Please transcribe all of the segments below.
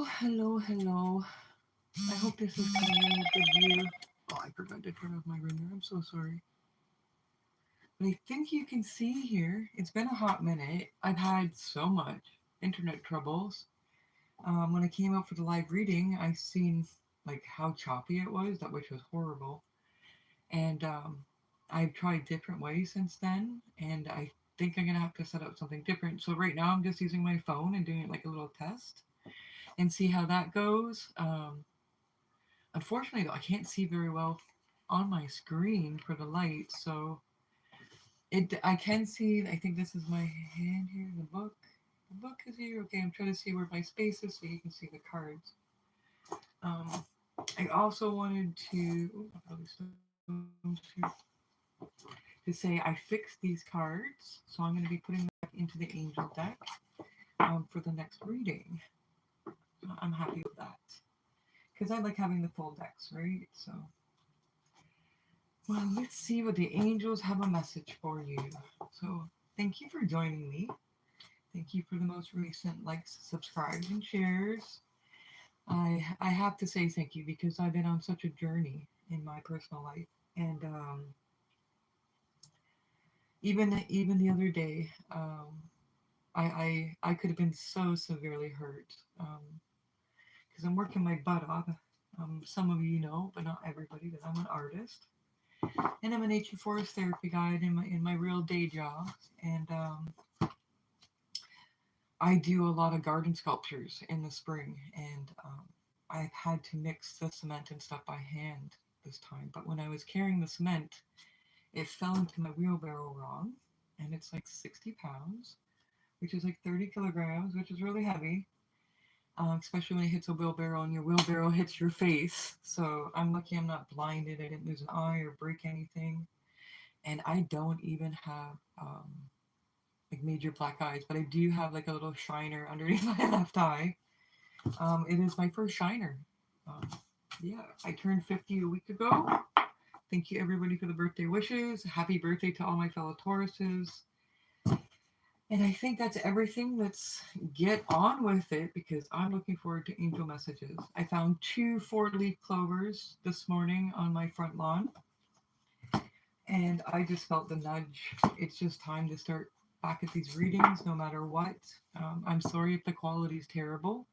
Well, hello, hello. I hope this is coming in a good view. Oh, I forgot to turn off my ringer. I'm so sorry. But I think you can see here, it's been a hot minute. I've had so much internet troubles. When I came out for the live reading, I seen like how choppy it was, that which was horrible. And I've tried different ways since then, and I think I'm gonna have to set up something different. So right now I'm just using my phone and doing it like a little test and see how that goes. Unfortunately, though, I can't see very well on my screen for the light, so I can see. I think this is my hand here. The book. The book is here. Okay, I'm trying to see where my space is so you can see the cards. Um, I also wanted to to say I fixed these cards, so I'm going to be putting them back into the angel deck for the next reading. I'm happy with that because I like having the full decks, right? So well, let's see what the angels have a message for you. So, thank you for joining me. Thank you for the most recent likes, subscribes, and shares. I have to say thank you because I've been on such a journey in my personal life, and even the other day, I could have been so severely hurt because I'm working my butt off. Some of you know, but not everybody, that I'm an artist and I'm a nature forest therapy guide in my real day job, and I do a lot of garden sculptures in the spring, and I've had to mix the cement and stuff by hand this time. But when I was carrying the cement, it fell into my wheelbarrow wrong, and it's like 60 pounds, which is like 30 kilograms, which is really heavy. Especially when it hits a wheelbarrow and your wheelbarrow hits your face. So I'm lucky I'm not blinded. I didn't lose an eye or break anything. And I don't even have like major black eyes, but I do have like a little shiner underneath my left eye. It is my first shiner. Um, yeah, I turned 50 a week ago. Thank you everybody for the birthday wishes. Happy birthday to all my fellow Tauruses. And I think that's everything. Let's get on with it because I'm looking forward to angel messages. I found two four-leaf clovers this morning on my front lawn, and I just felt the nudge. It's just time to start back at these readings, no matter what. I'm sorry if the quality is terrible,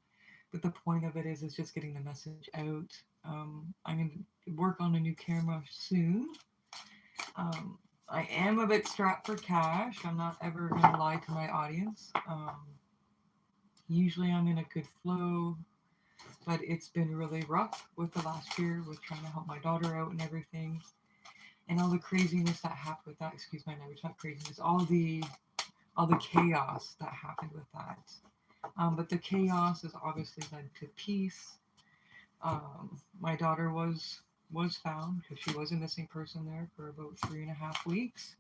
but the point of it is just getting the message out. I'm going to work on a new camera soon. Um, I am a bit strapped for cash. I'm not ever going to lie to my audience. Usually I'm in a good flow, but it's been really rough with the last year with trying to help my daughter out and everything. And all the craziness that happened with that, excuse my language, not craziness, all the chaos that happened with that. But the chaos has obviously led to peace. My daughter was found because she was a missing person there for about 3.5 weeks.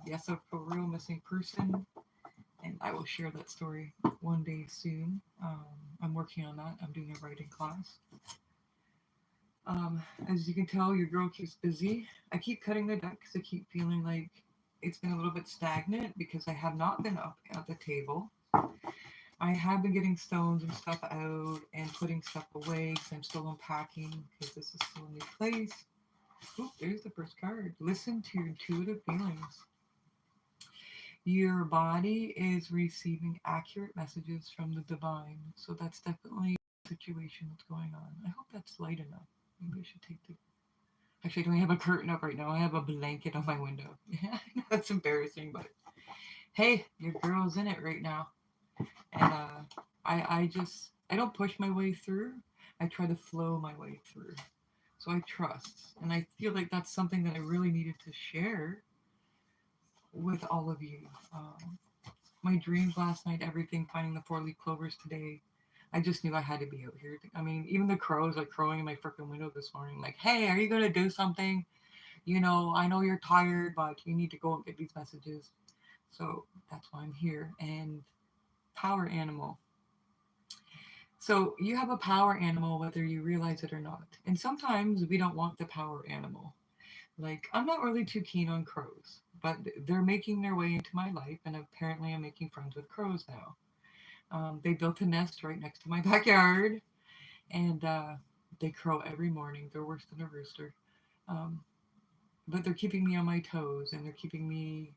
Yes, a for real missing person, and I will share that story one day soon. I'm working on that. I'm doing a writing class. As you can tell, your girl keeps busy. I keep cutting the deck because I keep feeling like it's been a little bit stagnant because I have not been up at the table. I have been getting stones and stuff out and putting stuff away because I'm still unpacking because this is still a new place. Oop, there's the first card. Listen to your intuitive feelings. Your body is receiving accurate messages from the divine. So that's definitely a situation that's going on. I hope that's light enough. Maybe I should take the. Actually, I don't have a curtain up right now. I have a blanket on my window. Yeah, I know that's embarrassing, but hey, your girl's in it right now. And I don't push my way through. I try to flow my way through. So I trust. And I feel like that's something that I really needed to share with all of you. My dreams last night, everything, finding the four-leaf clovers today. I just knew I had to be out here. I mean, even the crows like crowing in my freaking window this morning, like, "Hey, are you gonna do something? I know you're tired, but you need to go and get these messages." So that's why I'm here. And power animal. So you have a power animal whether you realize it or not. And sometimes we don't want the power animal. Like, I'm not really too keen on crows, but they're making their way into my life, and apparently I'm making friends with crows now. They built a nest right next to my backyard, and they crow every morning. They're worse than a rooster. Um, but they're keeping me on my toes, and they're keeping me,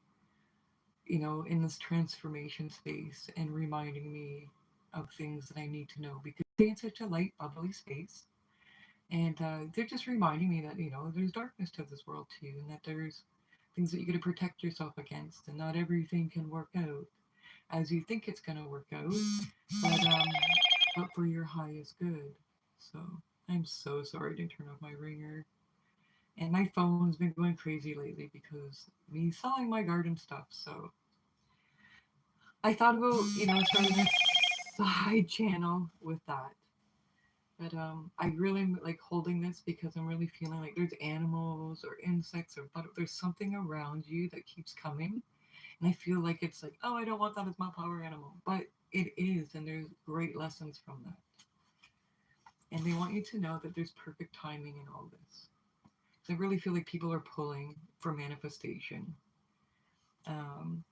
in this transformation space and reminding me of things that I need to know because they in such a light, bubbly space. And they're just reminding me that, there's darkness to this world too, and that there's things that you got to protect yourself against, and not everything can work out as you think it's going to work out, but for your highest good. So I'm so sorry to turn off my ringer. And my phone's been going crazy lately because me selling my garden stuff. So I thought about, starting a side channel with that. But I really like holding this because I'm really feeling like there's animals or insects or but there's something around you that keeps coming. And I feel like it's like, oh, I don't want that as my power animal. But it is, and there's great lessons from that. And they want you to know that there's perfect timing in all this. So I really feel like people are pulling for manifestation. Um,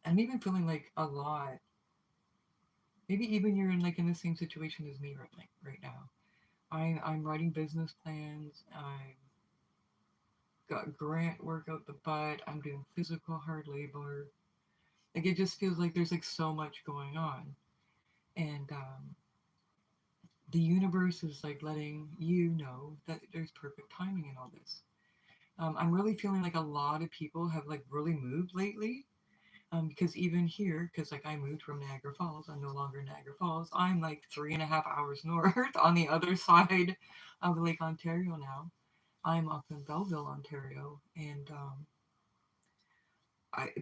I'm even feeling like a lot. Maybe even you're in the same situation as me right now. I'm writing business plans. I'm got grant work out the butt. I'm doing physical hard labor. Like it just feels like there's like so much going on, and the universe is like letting you know that there's perfect timing in all this. I'm really feeling like a lot of people have like really moved lately. Because even here, because like I moved from Niagara Falls, I'm no longer in Niagara Falls. I'm like 3.5 hours north on the other side of Lake Ontario now. I'm up in Belleville, Ontario, and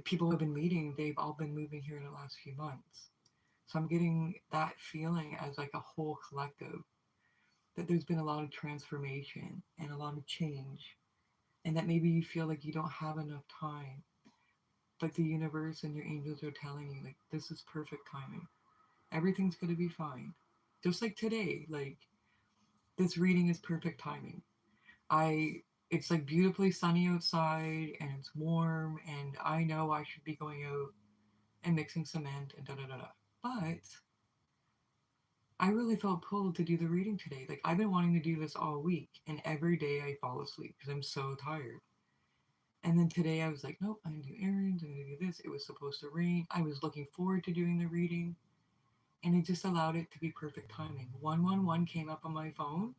people have been meeting. They've all been moving here in the last few months. So I'm getting that feeling as like a whole collective that there's been a lot of transformation and a lot of change, and that maybe you feel like you don't have enough time. But the universe and your angels are telling you, like, this is perfect timing. Everything's going to be fine. Just like today, like, this reading is perfect timing. I it's like beautifully sunny outside and it's warm and I know I should be going out and mixing cement and da da da da. But I really felt pulled to do the reading today. Like I've been wanting to do this all week and every day I fall asleep because I'm so tired. And then today I was like, nope, I'm gonna do errands, I'm gonna do this. It was supposed to rain. I was looking forward to doing the reading and it just allowed it to be perfect timing. 111 came up on my phone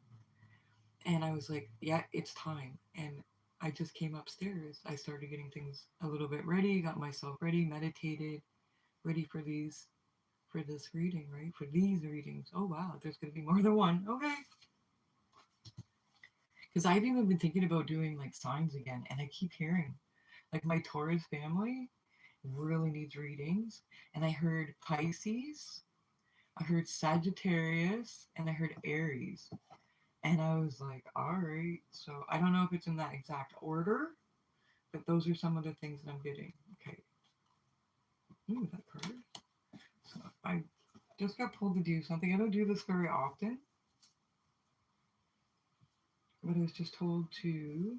and I was like, yeah, it's time. And I just came upstairs. I started getting things a little bit ready, got myself ready, meditated, ready for this reading, right? For these readings. Oh wow, there's gonna be more than one. Okay. Because I've even been thinking about doing like signs again, and I keep hearing like my Taurus family really needs readings. And I heard Pisces, I heard Sagittarius, and I heard Aries. And I was like, all right. So I don't know if it's in that exact order, but those are some of the things that I'm getting. Okay. Ooh, that card. So I just got pulled to do something. I don't do this very often, but I was just told to.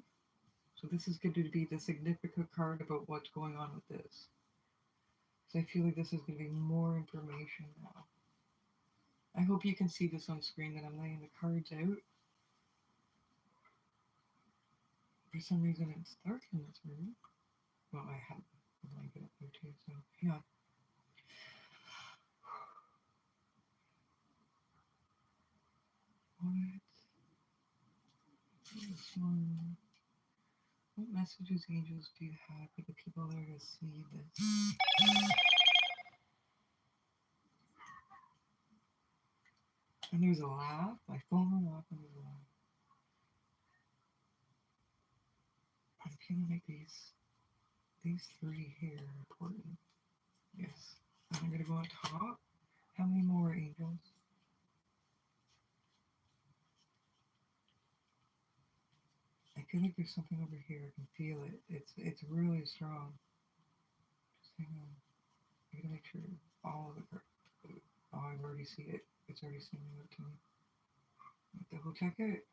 So this is going to be the significant card about what's going on with this. So I feel like this is going to be more information now. I hope you can see this on screen that I'm laying the cards out. For some reason it's dark in this room. Well, I have a blanket up there too, so yeah. What? This one. What messages, angels, do you have for the people that are going to see this? And there's a laugh. My phone went off and there's a laugh. I'm feeling like these three here are important. Yes. And I'm going to go on top. How many more angels? I feel like there's something over here. I can feel it. It's really strong. Just hang on. I gotta make sure all of it. Oh, I already see it. It's already sending it to me. Double check it.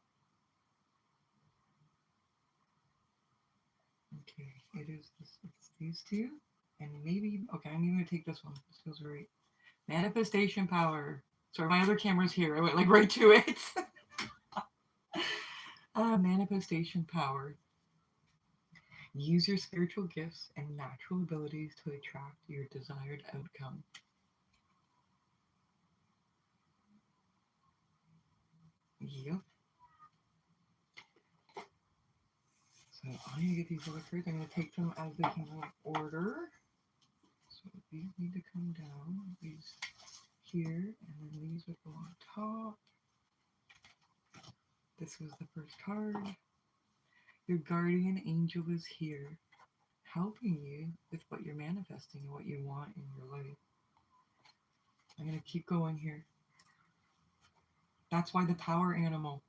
Okay, it is this. It's these two, and maybe okay. I'm even gonna take this one. This feels right. Manifestation power. Sorry, my other camera's here. I went like right to it. Manifestation power. Use your spiritual gifts and natural abilities to attract your desired outcome. Yep. So I'm going to get these liquids. I'm going to take them as they came out of order. So these need to come down. These here, and then these would go on top. This was the first card. Your guardian angel is here, helping you with what you're manifesting and what you want in your life. I'm going to keep going here. That's why the power animal.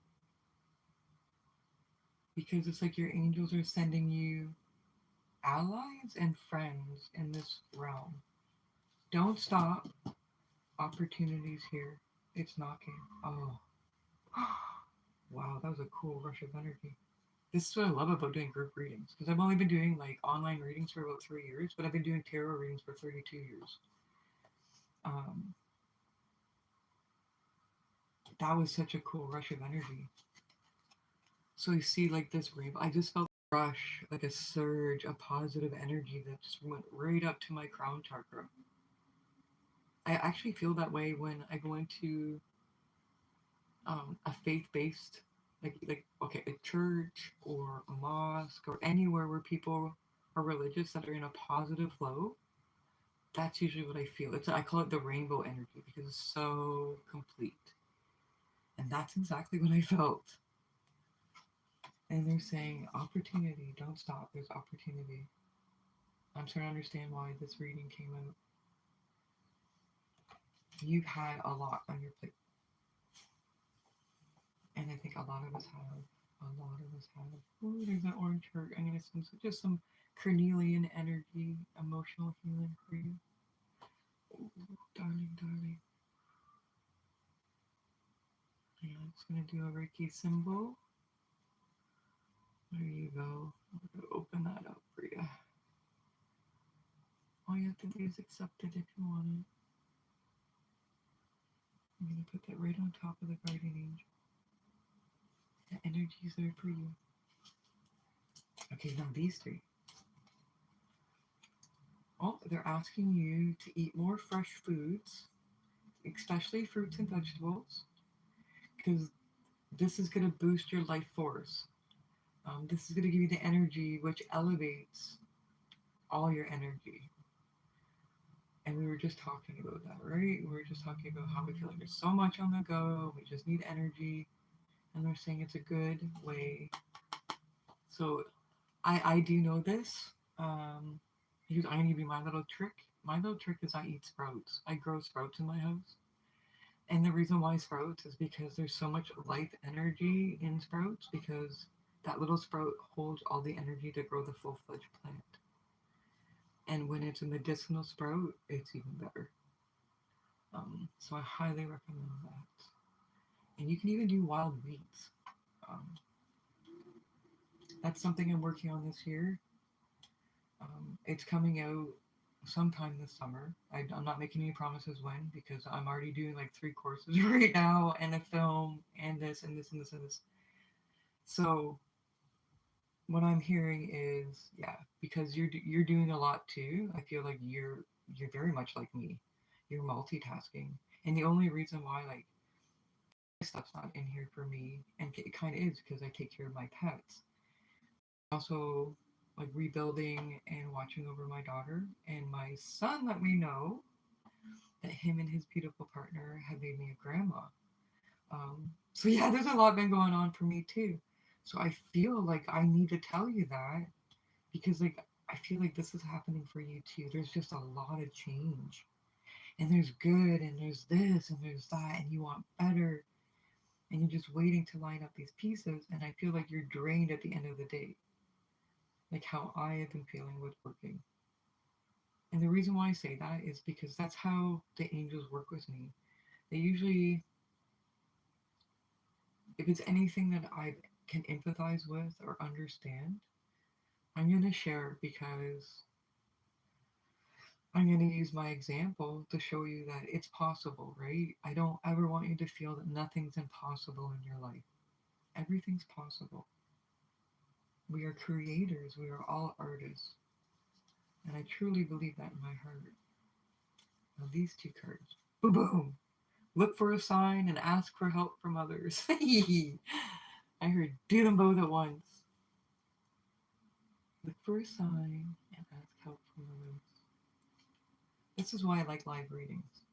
Because it's like your angels are sending you allies and friends in this realm. Don't stop. Opportunities here. It's knocking. Oh. Wow, that was a cool rush of energy. This is what I love about doing group readings, because I've only been doing like online readings for about 3 years, but I've been doing tarot readings for 32 years. That was such a cool rush of energy. So you see like this rainbow, I just felt a rush, like a surge, a positive energy that just went right up to my crown chakra. I actually feel that way when I go into a faith-based, like okay, a church or a mosque or anywhere where people are religious that are in a positive flow. That's usually what I feel. I call it the rainbow energy because it's so complete, and that's exactly what I felt. And they're saying opportunity, don't stop. There's opportunity. I'm starting to understand why this reading came out. You've had a lot on your plate, and I think a lot of us have. A lot of us have. Oh, there's that orange heart. I'm gonna send just some carnelian energy, emotional healing for you. Oh, darling, darling. Yeah, I'm just gonna do a Reiki symbol. There you go. I'm gonna open that up for you. All you have to do is accept it if you want it. I'm gonna put that right on top of the guardian angel. The energy is there for you. Okay, now these three. Oh, they're asking you to eat more fresh foods, especially fruits and vegetables, because this is going to boost your life force. This is going to give you the energy which elevates all your energy. And we were just talking about that, right? We were just talking about how we feel like there's so much on the go, we just need energy. And they're saying it's a good way. So I do know this. Because I'm going to give you my little trick. My little trick is I eat sprouts. I grow sprouts in my house. And the reason why sprouts is because there's so much life energy in sprouts because that little sprout holds all the energy to grow the full-fledged plant. And when it's a medicinal sprout, it's even better. So I highly recommend that. And you can even do wild weeds. Um, that's something I'm working on this year. It's coming out sometime this summer. I'm not making any promises when because I'm already doing like 3 courses right now and a film and this and this and this and this. So what I'm hearing is yeah, because you're doing a lot too. I feel like you're very much like me. You're multitasking, and the only reason why like stuff's not in here for me, and it kind of is because I take care of my pets. Also, like rebuilding and watching over my daughter and my son. Let me know that him and his beautiful partner have made me a grandma. So yeah, there's a lot been going on for me too. So I feel like I need to tell you that because like I feel like this is happening for you too. There's just a lot of change. And there's good and there's this and there's that and you want better and you're just waiting to line up these pieces and I feel like you're drained at the end of the day. Like how I have been feeling with working. And the reason why I say that is because that's how the angels work with me. They usually, if it's anything that I can empathize with or understand, I'm going to share because I'm going to use my example to show you that it's possible, right? I don't ever want you to feel that nothing's impossible in your life. Everything's possible. We are creators, we are all artists. And I truly believe that in my heart. Now, these two cards. Boom, boom. Look for a sign and ask for help from others. I heard do them both at once. Look for a sign and ask help from others. This is why I like live readings.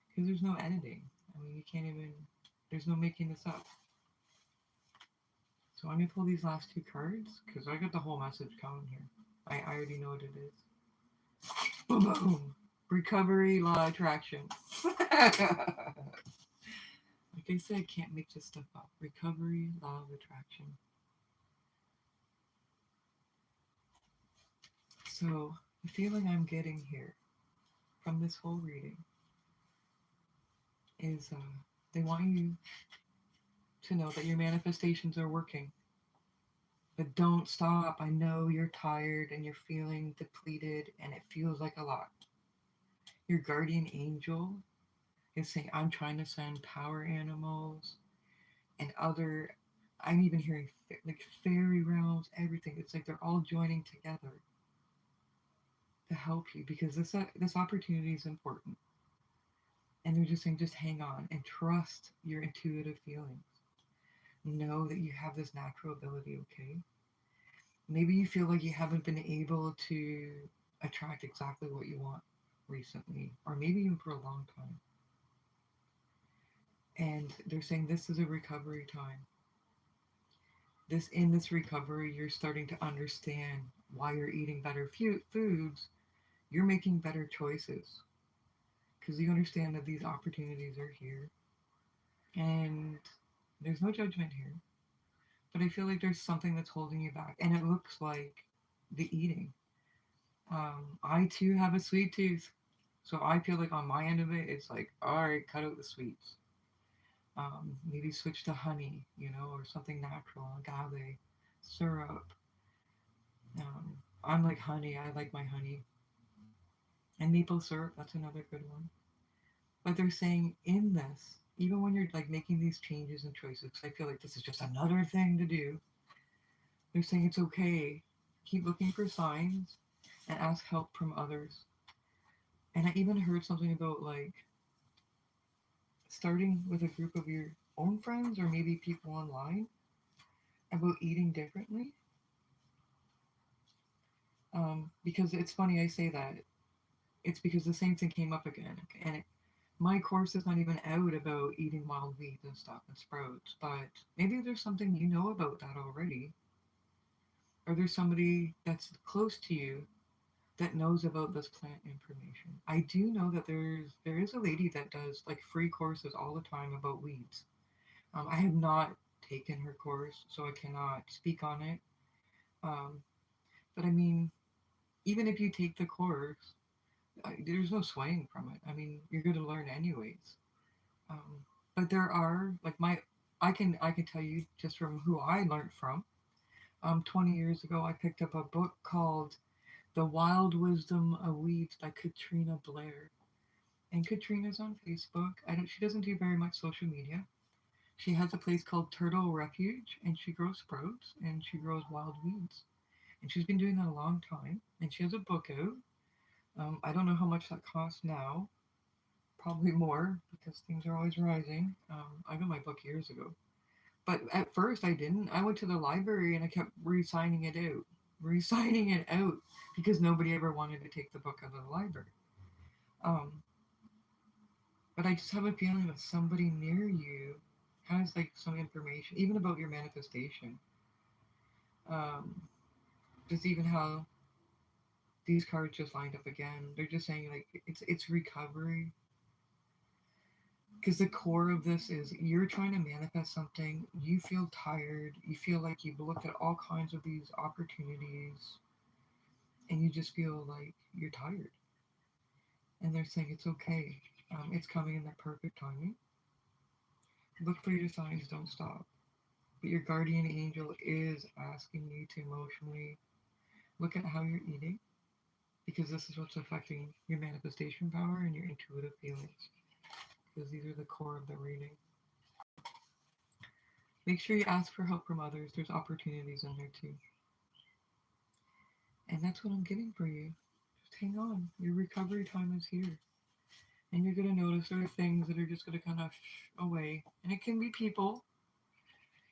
Because there's no editing. I mean, you can't even, there's no making this up. So I'm going to pull these last two cards because I got the whole message coming here. I already know what it is. Boom, boom. Recovery, law, attraction. Like I said, can't make this stuff up. Recovery, law of attraction. So the feeling I'm getting here from this whole reading is they want you to know that your manifestations are working. But don't stop. I know you're tired and you're feeling depleted and it feels like a lot. Your guardian angel is saying, I'm trying to send power animals and other, I'm even hearing like fairy realms, everything. It's like they're all joining together to help you because this opportunity is important. And they're just saying, just hang on and trust your intuitive feelings. Know that you have this natural ability, okay? Maybe you feel like you haven't been able to attract exactly what you want recently, or maybe even for a long time. And they're saying this is a recovery time. In this recovery, you're starting to understand why you're eating better foods. You're making better choices because you understand that these opportunities are here, and there's no judgment here. But I feel like there's something that's holding you back, and it looks like the eating. I too have a sweet tooth, so I feel like on my end of it, it's like, all right, cut out the sweets. Maybe switch to honey, or something natural, agave, syrup. I'm like honey. I like my honey. And maple syrup, that's another good one. But they're saying in this, even when you're like making these changes and choices, 'cause I feel like this is just another thing to do, they're saying it's okay. Keep looking for signs and ask help from others. And I even heard something about like starting with a group of your own friends or maybe people online about eating differently. Because it's funny I say that. It's because the same thing came up again. And my course is not even out about eating wild weeds and stuff and sprouts, but maybe there's something you know about that already. Or there's somebody that's close to you that knows about this plant information. I do know that there is a lady that does like free courses all the time about weeds. I have not taken her course, so I cannot speak on it. Um, but I mean, even if you take the course, there's no swaying from it. I mean, you're going to learn anyways. Um, but there are like I can tell you just from who I learned from. 20 years ago, I picked up a book called The Wild Wisdom of Weeds by Katrina Blair. And Katrina's on Facebook. She doesn't do very much social media. She has a place called Turtle Refuge, and she grows sprouts and she grows wild weeds. And she's been doing that a long time. And she has a book out. I don't know how much that costs now. Probably more because things are always rising. I got my book years ago. But at first I didn't. I went to the library and I kept re-signing it out, re-signing it out because nobody ever wanted to take the book out of the library. Um, but I just have a feeling that somebody near you has like some information, even about your manifestation. Um, just even how these cards just lined up again. They're just saying like it's recovery. Because the core of this is you're trying to manifest something, you feel tired, you feel like you've looked at all kinds of these opportunities, and you just feel like you're tired. And they're saying it's okay. It's coming in the perfect timing. Look for your signs, don't stop. But your guardian angel is asking you to emotionally look at how you're eating. because this is what's affecting your manifestation power and your intuitive feelings, because these are the core of the reading. Make sure you ask for help from others. There's opportunities in there too. And that's what I'm getting for you. Just hang on. Your recovery time is here. And you're going to notice there are things that are just going to kind of away. And it can be people.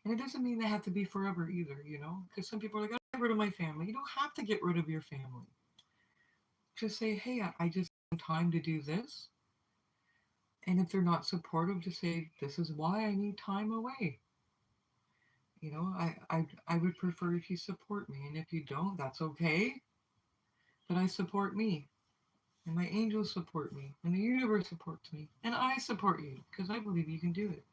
And it doesn't mean they have to be forever either, you know? Because some people are like, I get rid of my family. You don't have to get rid of your family. Just say, hey, I just have time to do this. And if they're not supportive, just say, this is why I need time away. You know, I would prefer if you support me. And if you don't, that's okay. But I support me. And my angels support me. And the universe supports me. And I support you because I believe you can do it.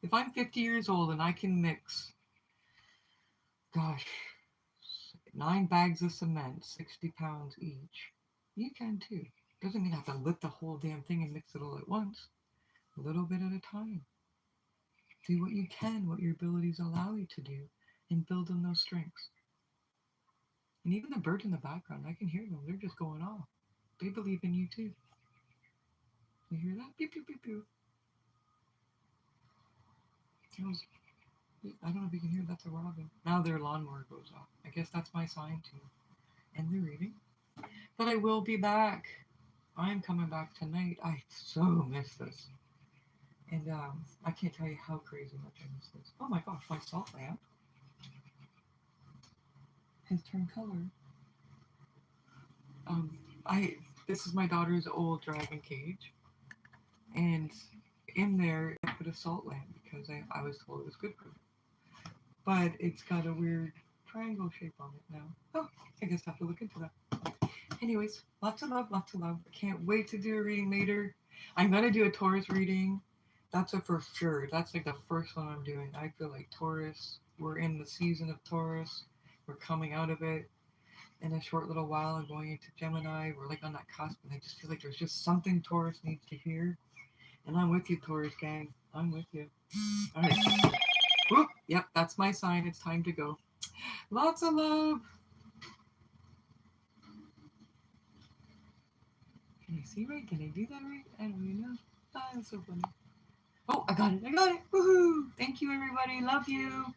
If I'm 50 years old and I can mix, gosh, 9 bags of cement, 60 pounds each, you can too. Doesn't mean I have to lift the whole damn thing and mix it all at once. A little bit at a time. Do what you can, what your abilities allow you to do, and build on those strengths. And even the birds in the background, I can hear them. They're just going off. They believe in you too. You hear that? Beep, beep, beep, beep. I don't know if you can hear, that's a robin. Now their lawnmower goes off. I guess that's my sign to end the reading. But I will be back. I am coming back tonight. I so miss this. And I can't tell you how crazy much I miss this. Oh my gosh, my salt lamp has turned color. I This is my daughter's old dragon cage. And in there I put a salt lamp because I was told it was good for her. But it's got a weird triangle shape on it now. Oh, I guess I have to look into that. Anyways, lots of love, lots of love. I can't wait to do a reading later. I'm going to do a Taurus reading. That's a for sure. That's like the first one I'm doing. I feel like Taurus, we're in the season of Taurus. We're coming out of it in a short little while and going into Gemini. We're like on that cusp, and I just feel like there's just something Taurus needs to hear. And I'm with you, Taurus gang. I'm with you. All right. Whoop. Yep, that's my sign. It's time to go. Lots of love. Can I see right? Can I do that right? I don't even know. Ah, that's so funny. Oh, I got it. I got it. Woohoo. Thank you, everybody. Love you.